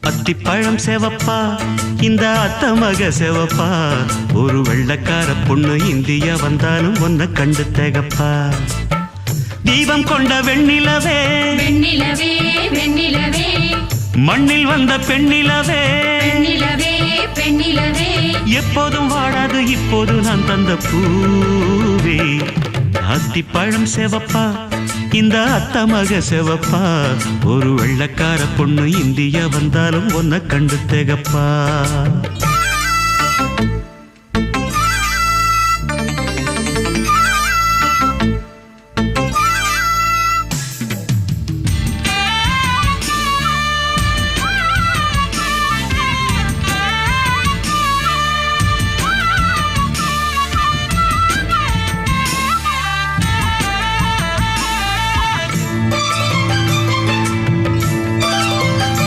அத்திப்பழம் செவப்பா இந்த அத்த மக செவப்பா ஒரு வெள்ளக்கார பொண்ணு இந்தியா வந்தாலும் ஒன்ன கண்டு திகப்பா தீபம் கொண்ட வெண்ணிலவே வெண்ணிலவே வெண்ணிலவே மண்ணில் வந்த பெண்ணிலவே பெண்ணிலவே பெண்ணிலவே எப்போதும் வாடாது இப்போது நான் தந்த பூவே அத்திப்பழம் செவப்பா இந்த அத்த மக செவப்பா ஒரு வெள்ளக்கார பொண்ணு இந்தியா வந்தாலும் ஒன்ன கண்டு திகப்பா